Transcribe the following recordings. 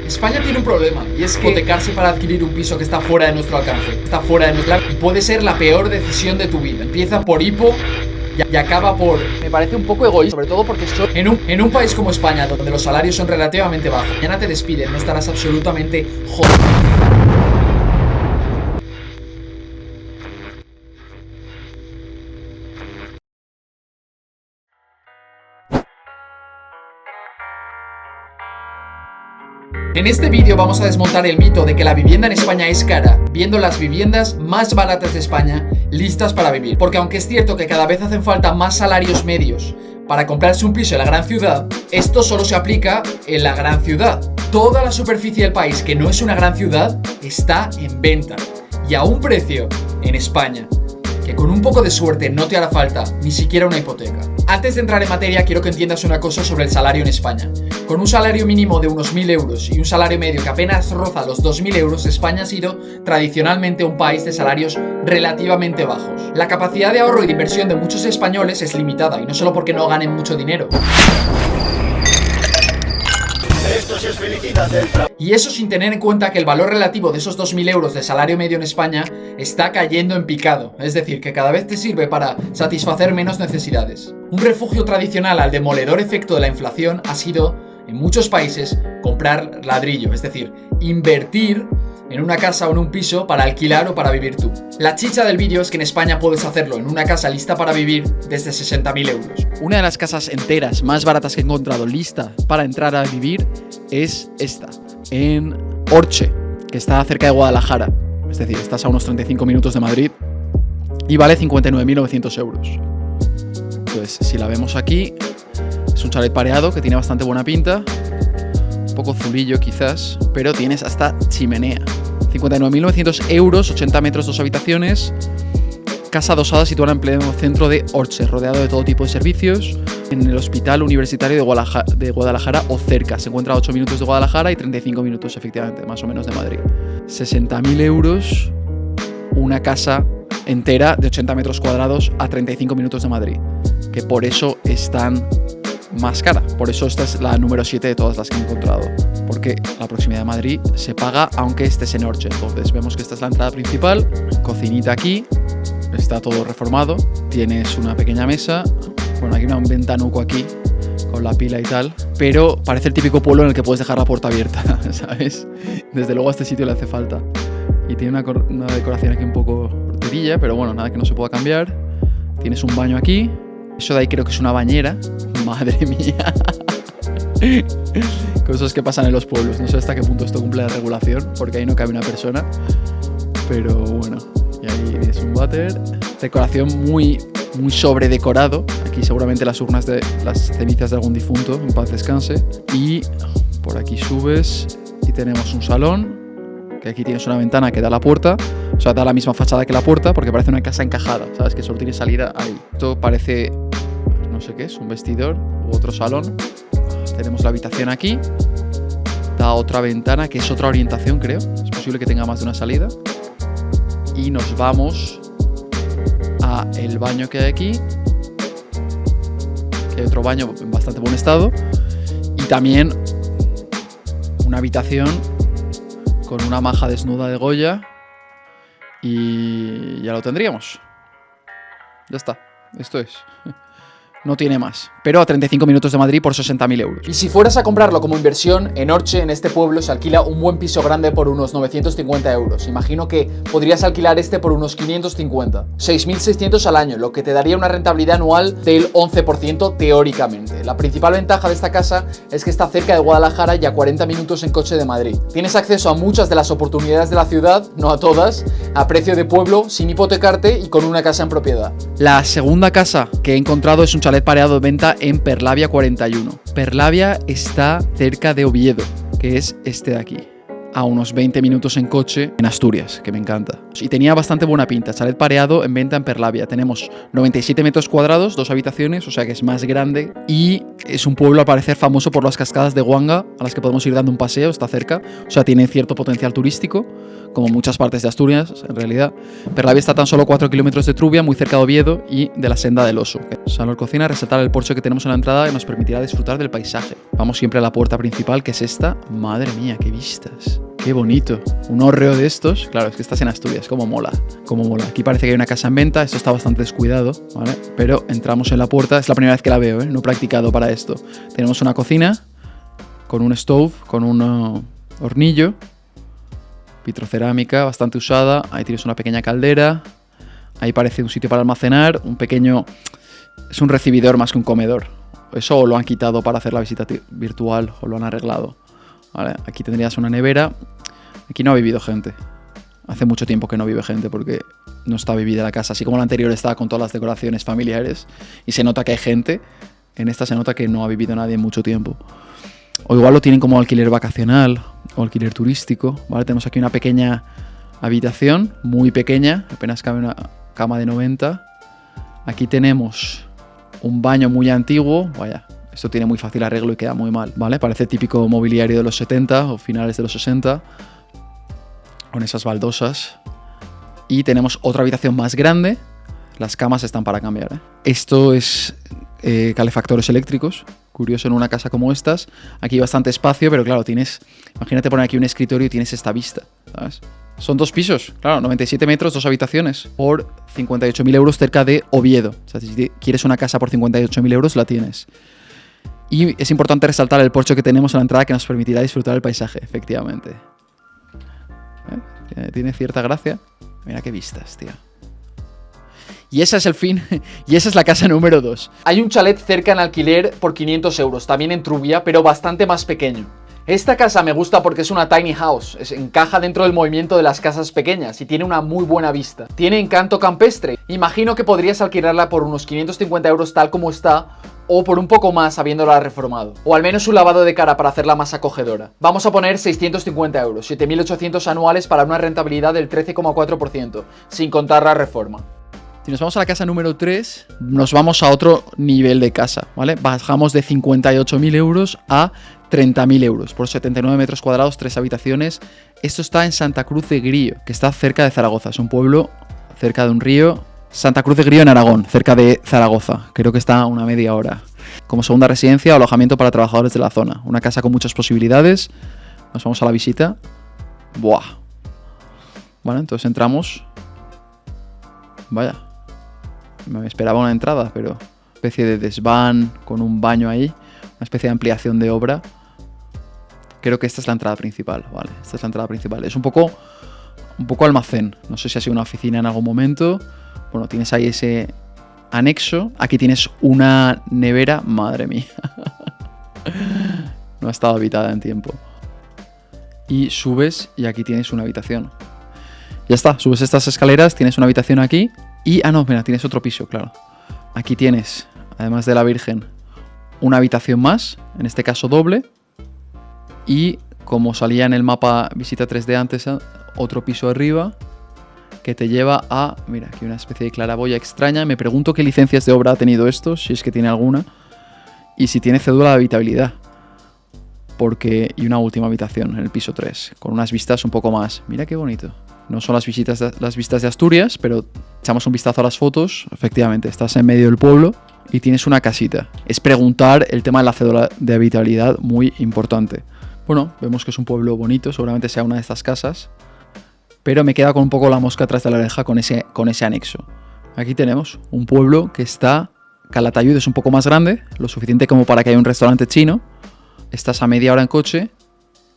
España tiene un problema, y es que hipotecarse para adquirir un piso que está fuera de nuestro alcance, está fuera de nuestro alcance, y puede ser la peor decisión de tu vida. Empieza por hipo y acaba por... Me parece un poco egoísta, sobre todo porque soy... En un país como España, donde los salarios son relativamente bajos, mañana te despiden, no estarás absolutamente jodido. En este vídeo vamos a desmontar el mito de que la vivienda en España es cara, viendo las viviendas más baratas de España listas para vivir. Porque aunque es cierto que cada vez hacen falta más salarios medios para comprarse un piso en la gran ciudad, esto solo se aplica en la gran ciudad. Toda la superficie del país que no es una gran ciudad está en venta y a un precio en España que con un poco de suerte no te hará falta ni siquiera una hipoteca. Antes de entrar en materia, quiero que entiendas una cosa sobre el salario en España. Con un salario mínimo de unos 1.000 euros y un salario medio que apenas roza los 2.000 euros, España ha sido tradicionalmente un país de salarios relativamente bajos. La capacidad de ahorro y de inversión de muchos españoles es limitada, y no solo porque no ganen mucho dinero. Y eso sin tener en cuenta que el valor relativo de esos 2.000 euros de salario medio en España está cayendo en picado, es decir, que cada vez te sirve para satisfacer menos necesidades. Un refugio tradicional al demoledor efecto de la inflación ha sido, en muchos países, comprar ladrillo, es decir, invertir en una casa o en un piso para alquilar o para vivir tú. La chicha del vídeo es que en España puedes hacerlo en una casa lista para vivir desde 60.000 euros. Una de las casas enteras más baratas que he encontrado lista para entrar a vivir es esta, en Orche, que está cerca de Guadalajara. Es decir, estás a unos 35 minutos de Madrid y vale 59.900 euros. Entonces, si la vemos aquí, es un chalet pareado que tiene bastante buena pinta. Un poco zulillo quizás, pero tienes hasta chimenea. 59.900 euros, 80 metros, 2 habitaciones. Casa adosada situada en pleno centro de Orche, rodeado de todo tipo de servicios. En el Hospital Universitario de Guadalajara o cerca. Se encuentra a 8 minutos de Guadalajara y 35 minutos, efectivamente, más o menos de Madrid. 60.000 euros, una casa entera de 80 metros cuadrados a 35 minutos de Madrid. Que por eso es tan más cara. Por eso esta es la número 7 de todas las que he encontrado. Porque la proximidad de Madrid se paga aunque estés en Orche. Entonces vemos que esta es la entrada principal. Cocinita aquí. Está todo reformado. Tienes una pequeña mesa. Bueno, hay un ventanuco aquí con la pila y tal. Pero parece el típico pueblo en el que puedes dejar la puerta abierta, ¿sabes? Desde luego a este sitio le hace falta. Y tiene una decoración aquí un poco horterilla, pero bueno, nada que no se pueda cambiar. Tienes un baño aquí. Eso de ahí creo que es una bañera. Madre mía. Cosas que pasan en los pueblos. No sé hasta qué punto esto cumple la regulación, porque ahí no cabe una persona. Pero bueno. Y ahí es un váter. Decoración muy sobredecorado. Aquí seguramente las urnas de las cenizas de algún difunto, en paz descanse. Y por aquí subes y tenemos un salón. Que aquí tienes una ventana que da a la puerta. O sea, da la misma fachada que la puerta, porque parece una casa encajada. ¿Sabes? Que solo tiene salida ahí. Esto parece... no sé qué es, un vestidor u otro salón. Tenemos la habitación aquí. Da otra ventana, que es otra orientación, creo. Es posible que tenga más de una salida. Y nos vamos a el baño que hay aquí. Que hay otro baño en bastante buen estado. Y también una habitación con una maja desnuda de Goya. Y ya lo tendríamos. Ya está. Esto es... No tiene más, pero a 35 minutos de Madrid por 60.000 euros. Y si fueras a comprarlo como inversión, en Orche, en este pueblo, se alquila un buen piso grande por unos 950 euros. Imagino que podrías alquilar este por unos 550. 6.600 al año, lo que te daría una rentabilidad anual del 11% teóricamente. La principal ventaja de esta casa es que está cerca de Guadalajara y a 40 minutos en coche de Madrid. Tienes acceso a muchas de las oportunidades de la ciudad, no a todas, a precio de pueblo, sin hipotecarte y con una casa en propiedad. La segunda casa que he encontrado es un chalet pareado de venta en Perlavia 41. Perlavia está cerca de Oviedo, que es este de aquí, a unos 20 minutos en coche en Asturias, que me encanta. Y tenía bastante buena pinta. Chalet pareado en venta en Perlavia. Tenemos 97 metros cuadrados, 2 habitaciones, o sea que es más grande. Y es un pueblo al parecer famoso por las cascadas de Huanga, a las que podemos ir dando un paseo, está cerca. O sea, tiene cierto potencial turístico, como muchas partes de Asturias, en realidad. Perlavia está a tan solo 4 kilómetros de Trubia, muy cerca de Oviedo y de la Senda del Oso. Salón cocina, resaltar el porche que tenemos en la entrada que nos permitirá disfrutar del paisaje. Vamos siempre a la puerta principal, que es esta. Madre mía, qué vistas. Qué bonito. Un hórreo de estos. Claro, es que estás en Asturias. Cómo mola. Cómo mola. Aquí parece que hay una casa en venta. Esto está bastante descuidado, ¿vale? Pero entramos en la puerta. Es la primera vez que la veo, ¿eh? No he practicado para esto. Tenemos una cocina con un stove, con un hornillo. Vitrocerámica, bastante usada. Ahí tienes una pequeña caldera. Ahí parece un sitio para almacenar. Un pequeño... Es un recibidor más que un comedor. Eso lo han quitado para hacer la visita virtual o lo han arreglado. Vale, aquí tendrías una nevera. Aquí no ha vivido gente. Hace mucho tiempo que no vive gente porque no está vivida la casa. Así como la anterior estaba con todas las decoraciones familiares y se nota que hay gente, en esta se nota que no ha vivido nadie en mucho tiempo. O igual lo tienen como alquiler vacacional o alquiler turístico. Vale, tenemos aquí una pequeña habitación, muy pequeña. Apenas cabe una cama de 90. Aquí tenemos un baño muy antiguo. Vaya. Esto tiene muy fácil arreglo y queda muy mal, ¿vale? Parece típico mobiliario de los 70 o finales de los 60, con esas baldosas. Y tenemos otra habitación más grande. Las camas están para cambiar, ¿eh? Esto es calefactores eléctricos. Curioso en una casa como estas. Aquí hay bastante espacio, pero claro, tienes... Imagínate poner aquí un escritorio y tienes esta vista, ¿sabes? Son 2 pisos, claro, 97 metros, 2 habitaciones, por 58.000 euros cerca de Oviedo. O sea, si quieres una casa por 58.000 euros, la tienes. Y es importante resaltar el porche que tenemos en la entrada que nos permitirá disfrutar del paisaje, efectivamente. Tiene cierta gracia. Mira qué vistas, tío. Y ese es el fin, y esa es la casa número 2. Hay un chalet cerca en alquiler por 500 euros, también en Trubia, pero bastante más pequeño. Esta casa me gusta porque es una tiny house, encaja dentro del movimiento de las casas pequeñas y tiene una muy buena vista. Tiene encanto campestre. Imagino que podrías alquilarla por unos 550 euros tal como está, o por un poco más habiéndola reformado. O al menos un lavado de cara para hacerla más acogedora. Vamos a poner 650 euros, 7.800 anuales para una rentabilidad del 13,4%, sin contar la reforma. Si nos vamos a la casa número 3, nos vamos a otro nivel de casa, ¿vale? Bajamos de 58.000 euros a 30.000 euros por 79 metros cuadrados, 3 habitaciones. Esto está en Santa Cruz de Grío, que está cerca de Zaragoza. Es un pueblo cerca de un río. Santa Cruz de Grío en Aragón, cerca de Zaragoza. Creo que está a una media hora. Como segunda residencia o alojamiento para trabajadores de la zona. Una casa con muchas posibilidades. Nos vamos a la visita. Buah. Vale, entonces entramos. Vaya. Me esperaba una entrada, pero... especie de desván con un baño ahí. Una especie de ampliación de obra. Creo que esta es la entrada principal, vale. Esta es la entrada principal. Es un poco almacén. No sé si ha sido una oficina en algún momento. Bueno, tienes ahí ese anexo. Aquí tienes una nevera. Madre mía. No ha estado habitada en tiempo. Y subes y aquí tienes una habitación. Ya está, subes estas escaleras, tienes una habitación aquí. Y, no, mira, tienes otro piso, claro. Aquí tienes, además de la Virgen, una habitación más, en este caso doble. Y, como salía en el mapa visita 3D antes, otro piso arriba que te lleva a... Mira, aquí una especie de claraboya extraña. Me pregunto qué licencias de obra ha tenido esto, si es que tiene alguna. Y si tiene cédula de habitabilidad. Y una última habitación en el piso 3, con unas vistas un poco más. Mira qué bonito. No son las vistas de Asturias, pero echamos un vistazo a las fotos. Efectivamente, estás en medio del pueblo y tienes una casita. Es preguntar el tema de la cédula de habitabilidad, muy importante. Bueno, vemos que es un pueblo bonito, seguramente sea una de estas casas. Pero me queda con un poco la mosca atrás de la oreja con ese anexo. Aquí tenemos un pueblo que está... Calatayud es un poco más grande, lo suficiente como para que haya un restaurante chino. Estás a media hora en coche.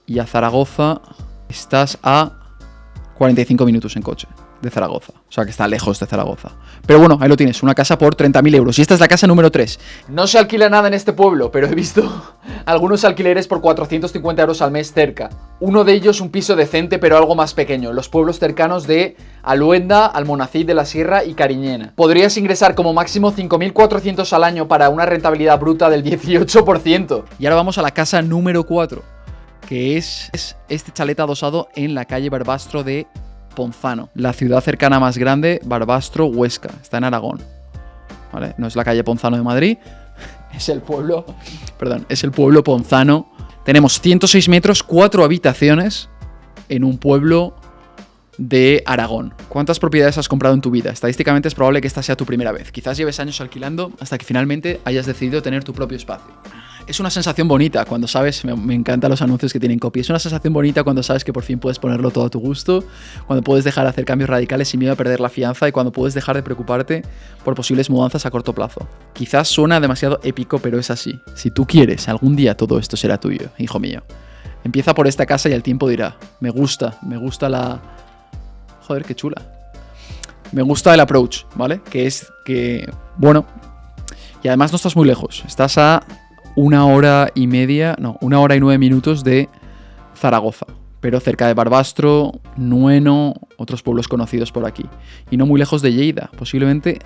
Y a Zaragoza estás a 45 minutos en coche de Zaragoza. O sea que está lejos de Zaragoza. Pero bueno, ahí lo tienes, una casa por 30.000 euros. Y esta es la casa número 3. No se alquila nada en este pueblo, pero he visto algunos alquileres por 450 euros al mes cerca. Uno de ellos un piso decente, pero algo más pequeño. Los pueblos cercanos de Aluenda, Almonacid de la Sierra y Cariñena. Podrías ingresar como máximo 5.400 al año para una rentabilidad bruta del 18%. Y ahora vamos a la casa número 4. Que es este chalet adosado en la calle Barbastro de Ponzano. La ciudad cercana más grande, Barbastro, Huesca. Está en Aragón. ¿Vale? No es la calle Ponzano de Madrid. Es el pueblo Ponzano. Tenemos 106 metros, 4 habitaciones en un pueblo de Aragón. ¿Cuántas propiedades has comprado en tu vida? Estadísticamente es probable que esta sea tu primera vez. Quizás lleves años alquilando hasta que finalmente hayas decidido tener tu propio espacio. Es una sensación bonita cuando sabes, me encantan los anuncios que tienen copy, es una sensación bonita cuando sabes que por fin puedes ponerlo todo a tu gusto, cuando puedes dejar de hacer cambios radicales sin miedo a perder la fianza y cuando puedes dejar de preocuparte por posibles mudanzas a corto plazo. Quizás suena demasiado épico, pero es así. Si tú quieres, algún día todo esto será tuyo, hijo mío. Empieza por esta casa y el tiempo dirá, me gusta la... Joder, qué chula. Me gusta el approach, ¿vale? Bueno, y además no estás muy lejos, estás a 1 hora y media, no, 1 hora y 9 minutos de Zaragoza, pero cerca de Barbastro, Nueno, otros pueblos conocidos por aquí. Y no muy lejos de Lleida, posiblemente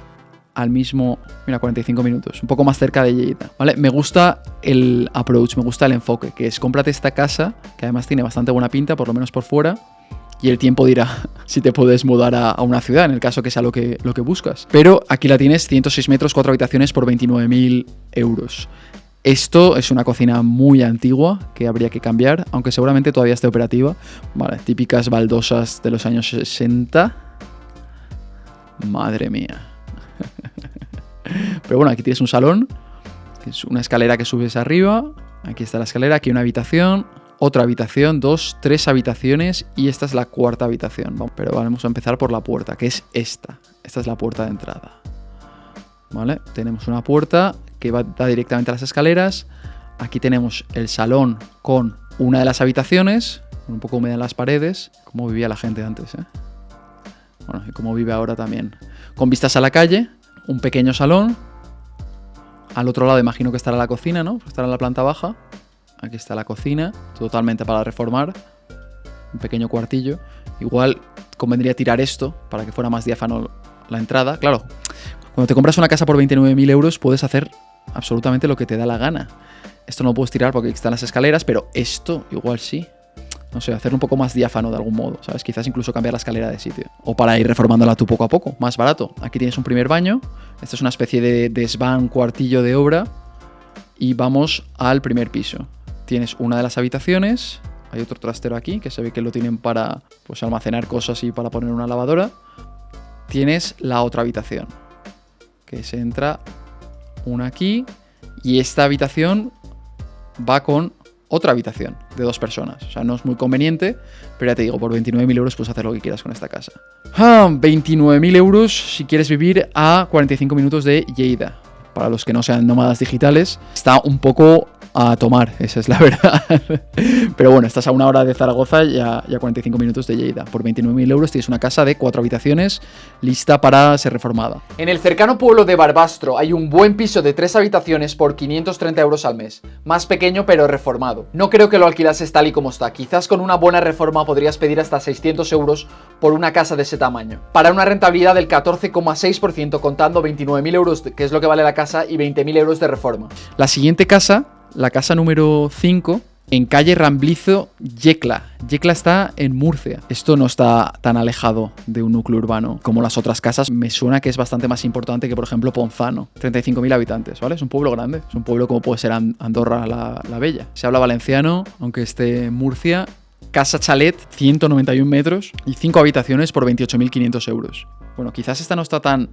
al mismo, 45 minutos, un poco más cerca de Lleida, ¿vale? Me gusta el approach, me gusta el enfoque, que es cómprate esta casa, que además tiene bastante buena pinta, por lo menos por fuera, y el tiempo dirá si te puedes mudar a una ciudad, en el caso que sea lo que buscas. Pero aquí la tienes, 106 metros, 4 habitaciones por 29.000 euros. Esto es una cocina muy antigua que habría que cambiar, aunque seguramente todavía esté operativa. Vale, típicas baldosas de los años 60. Madre mía. Pero bueno, aquí tienes un salón, que es una escalera que subes arriba. Aquí está la escalera, aquí una habitación, otra habitación, 2, 3 habitaciones y esta es la 4ª habitación. Pero vamos a empezar por la puerta, que es esta. Esta es la puerta de entrada. ¿Vale? Tenemos una puerta que da directamente a las escaleras. Aquí tenemos el salón con una de las habitaciones, un poco húmeda en las paredes. Cómo vivía la gente antes, ¿eh? Bueno, y cómo vive ahora también. Con vistas a la calle, un pequeño salón. Al otro lado imagino que estará la cocina, ¿no? Estará en la planta baja. Aquí está la cocina, totalmente para reformar. Un pequeño cuartillo. Igual convendría tirar esto para que fuera más diáfano la entrada. Claro, cuando te compras una casa por 29.000 euros puedes hacer absolutamente lo que te da la gana. Esto no lo puedes tirar porque están las escaleras, pero esto igual sí. No sé, hacerlo un poco más diáfano de algún modo, ¿sabes? Quizás incluso cambiar la escalera de sitio. O para ir reformándola tú poco a poco, más barato. Aquí tienes un primer baño. Esto es una especie de desván, cuartillo de obra. Y vamos al primer piso. Tienes una de las habitaciones. Hay otro trastero aquí, que se ve que lo tienen para pues, almacenar cosas y para poner una lavadora. Tienes la otra habitación, que se entra una aquí. Y esta habitación va con otra habitación de 2 personas. O sea, no es muy conveniente, pero ya te digo, por 29.000 euros puedes hacer lo que quieras con esta casa. 29.000 euros si quieres vivir a 45 minutos de Lleida. Para los que no sean nómadas digitales, está un poco a tomar, esa es la verdad. Pero bueno, estás a 1 hora de Zaragoza y a 45 minutos de Lleida. Por 29.000 euros tienes una casa de 4 habitaciones lista para ser reformada. En el cercano pueblo de Barbastro hay un buen piso de 3 habitaciones por 530 euros al mes. Más pequeño pero reformado. No creo que lo alquilases tal y como está. Quizás con una buena reforma podrías pedir hasta 600 euros por una casa de ese tamaño. Para una rentabilidad del 14,6% contando 29.000 euros, que es lo que vale la casa, y 20.000 euros de reforma. La siguiente casa, la casa número 5, en calle Ramblizo, Yecla. Yecla está en Murcia. Esto no está tan alejado de un núcleo urbano como las otras casas. Me suena que es bastante más importante que, por ejemplo, Ponzano. 35.000 habitantes, ¿vale? Es un pueblo grande. Es un pueblo como puede ser Andorra la Bella. Se habla valenciano, aunque esté en Murcia. Casa chalet, 191 metros y 5 habitaciones por 28.500 euros. Bueno, quizás esta no está tan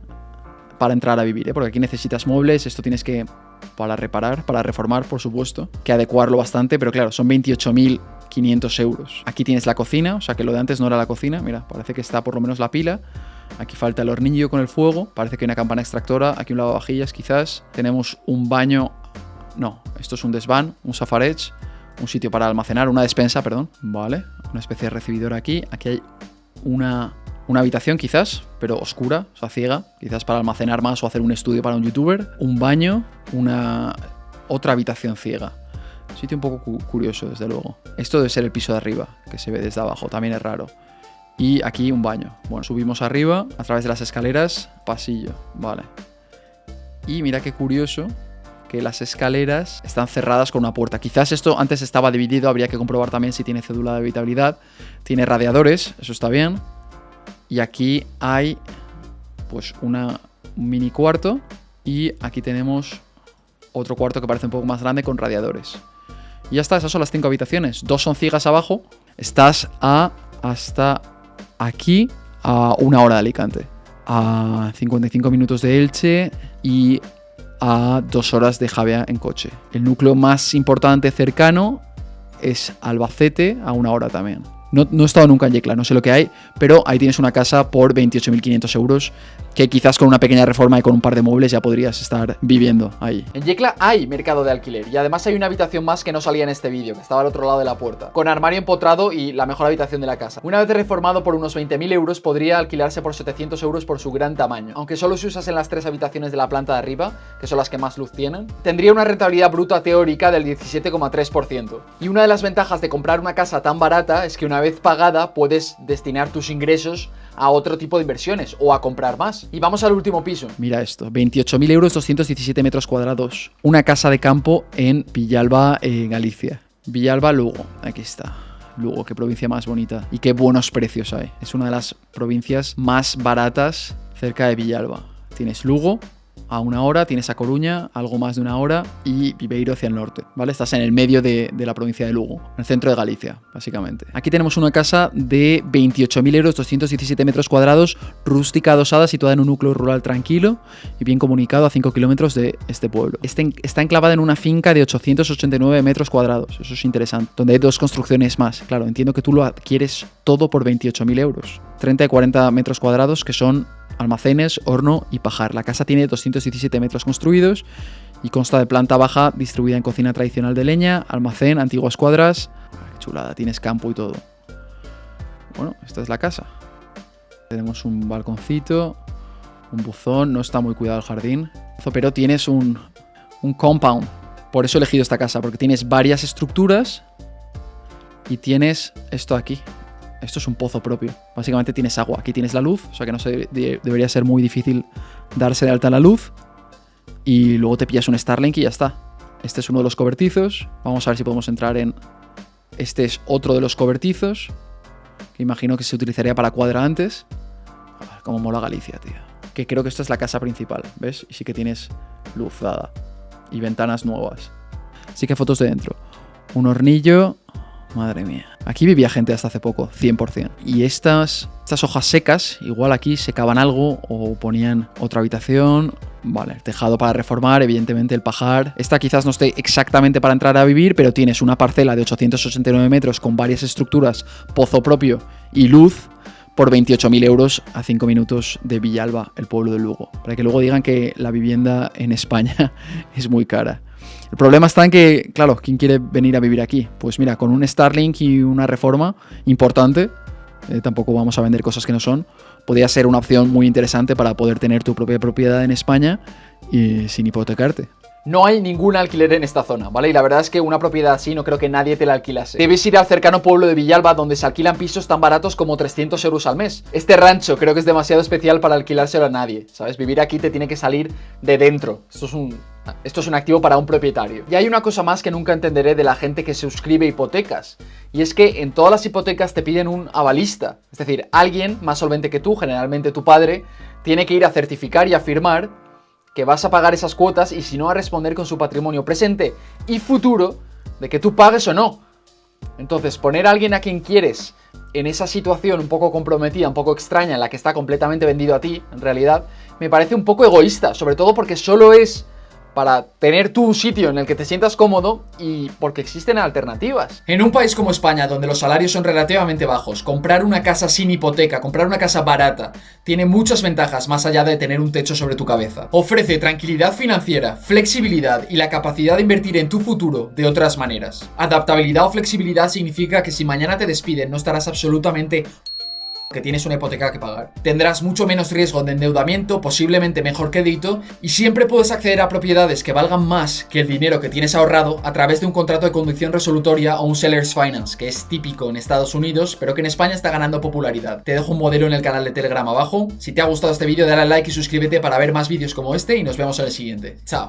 para entrar a vivir, ¿eh? Porque aquí necesitas muebles, esto tienes que, para reparar, para reformar, por supuesto, que adecuarlo bastante, pero claro, son 28.500 euros. Aquí tienes la cocina, o sea que lo de antes no era la cocina, mira, parece que está por lo menos la pila. Aquí falta el hornillo con el fuego, parece que hay una campana extractora, aquí un lavavajillas quizás. Tenemos un baño, no, esto es un desván, un safareig, un sitio para almacenar, una despensa, perdón, vale, una especie de recibidor aquí. Aquí hay una habitación quizás, pero oscura, o sea, ciega, quizás para almacenar más o hacer un estudio para un youtuber. Un baño, otra habitación ciega. Sitio un poco curioso, desde luego. Esto debe ser el piso de arriba, que se ve desde abajo, también es raro. Y aquí un baño. Bueno, subimos arriba, a través de las escaleras, pasillo, vale. Y mira qué curioso que las escaleras están cerradas con una puerta. Quizás esto antes estaba dividido, habría que comprobar también si tiene cédula de habitabilidad. Tiene radiadores, eso está bien. Y aquí hay pues un mini cuarto. Y aquí tenemos otro cuarto que parece un poco más grande con radiadores. Y ya está, esas son las 5 habitaciones. 2 son ciegas abajo. Estás hasta aquí a 1 hora de Alicante. A 55 minutos de Elche y a 2 horas de Javea en coche. El núcleo más importante cercano es Albacete, a 1 hora también. No he estado nunca en Yecla, no sé lo que hay, pero ahí tienes una casa por 28.500 euros, que quizás con una pequeña reforma y con un par de muebles ya podrías estar viviendo ahí. En Yecla hay mercado de alquiler y además hay una habitación más que no salía en este vídeo, que estaba al otro lado de la puerta, con armario empotrado y la mejor habitación de la casa. Una vez reformado por unos 20.000 euros, podría alquilarse por 700 euros por su gran tamaño. Aunque solo se usasen las 3 habitaciones de la planta de arriba, que son las que más luz tienen, tendría una rentabilidad bruta teórica del 17,3%. Y una de las ventajas de comprar una casa tan barata es que una vez pagada puedes destinar tus ingresos a otro tipo de inversiones o a comprar más. Y vamos al último piso. Mira esto, 28.000 euros, 217 metros cuadrados. Una casa de campo en Villalba, Galicia. Villalba, Lugo. Aquí está. Lugo, qué provincia más bonita. Y qué buenos precios hay. Es una de las provincias más baratas cerca de Villalba. Tienes Lugo a 1 hora, tienes A Coruña, algo más de 1 hora, y Viveiro hacia el norte, ¿vale? Estás en el medio de la provincia de Lugo, en el centro de Galicia, básicamente. Aquí tenemos una casa de 28.000 euros, 217 metros cuadrados, rústica adosada, situada en un núcleo rural tranquilo y bien comunicado a 5 kilómetros de este pueblo. Está enclavada en una finca de 889 metros cuadrados, eso es interesante, donde hay 2 construcciones más. Claro, entiendo que tú lo adquieres todo por 28.000 euros. 30 y 40 metros cuadrados que son almacenes, horno y pajar. La casa tiene 217 metros construidos y consta de planta baja distribuida en cocina tradicional de leña, almacén, antiguas cuadras. Qué chulada, tienes campo y todo. Bueno, esta es la casa. Tenemos un balconcito, un buzón, no está muy cuidado el jardín, pero tienes un compound. Por eso he elegido esta casa, porque tienes varias estructuras y tienes esto aquí. Esto es un pozo propio. Básicamente tienes agua. Aquí tienes la luz, o sea que no debería ser muy difícil darse de alta la luz. Y luego te pillas un Starlink y ya está. Este es uno de los cobertizos. Vamos a ver si podemos entrar en... Este es otro de los cobertizos, que imagino que se utilizaría para cuadra antes. A ver, cómo mola Galicia, tío. Que creo que esta es la casa principal, ¿ves? Y sí que tienes luz dada. Y ventanas nuevas. Sí que hay fotos de dentro. Un hornillo... Madre mía. Aquí vivía gente hasta hace poco, 100%. Y estas hojas secas, igual aquí secaban algo o ponían otra habitación. Vale, el tejado para reformar, evidentemente el pajar. Esta quizás no esté exactamente para entrar a vivir, pero tienes una parcela de 889 metros con varias estructuras, pozo propio y luz por 28.000 euros a 5 minutos de Villalba, el pueblo de Lugo. Para que luego digan que la vivienda en España es muy cara. El problema está en que, claro, ¿quién quiere venir a vivir aquí? Pues mira, con un Starlink y una reforma importante, tampoco vamos a vender cosas que no son, podría ser una opción muy interesante para poder tener tu propia propiedad en España y sin hipotecarte. No hay ningún alquiler en esta zona, ¿vale? Y la verdad es que una propiedad así no creo que nadie te la alquilase. Debes ir al cercano pueblo de Villalba, donde se alquilan pisos tan baratos como 300 euros al mes. Este rancho creo que es demasiado especial para alquilárselo a nadie, ¿sabes? Vivir aquí te tiene que salir de dentro. Esto es un activo para un propietario. Y hay una cosa más que nunca entenderé de la gente que suscribe hipotecas. Y es que en todas las hipotecas te piden un avalista. Es decir, alguien más solvente que tú, generalmente tu padre, tiene que ir a certificar y a firmar que vas a pagar esas cuotas y si no a responder con su patrimonio presente y futuro de que tú pagues o no. Entonces, poner a alguien a quien quieres en esa situación un poco comprometida, un poco extraña, en la que está completamente vendido a ti, en realidad, me parece un poco egoísta, sobre todo porque solo es para tener tú un sitio en el que te sientas cómodo y porque existen alternativas. En un país como España, donde los salarios son relativamente bajos, comprar una casa sin hipoteca, comprar una casa barata, tiene muchas ventajas más allá de tener un techo sobre tu cabeza. Ofrece tranquilidad financiera, flexibilidad y la capacidad de invertir en tu futuro de otras maneras. Adaptabilidad o flexibilidad significa que si mañana te despiden no estarás absolutamente que tienes una hipoteca que pagar. Tendrás mucho menos riesgo de endeudamiento, posiblemente mejor crédito y siempre puedes acceder a propiedades que valgan más que el dinero que tienes ahorrado a través de un contrato de conducción resolutoria o un seller's finance, que es típico en Estados Unidos, pero que en España está ganando popularidad. Te dejo un modelo en el canal de Telegram abajo. Si te ha gustado este vídeo, dale a like y suscríbete para ver más vídeos como este y nos vemos en el siguiente. Chao.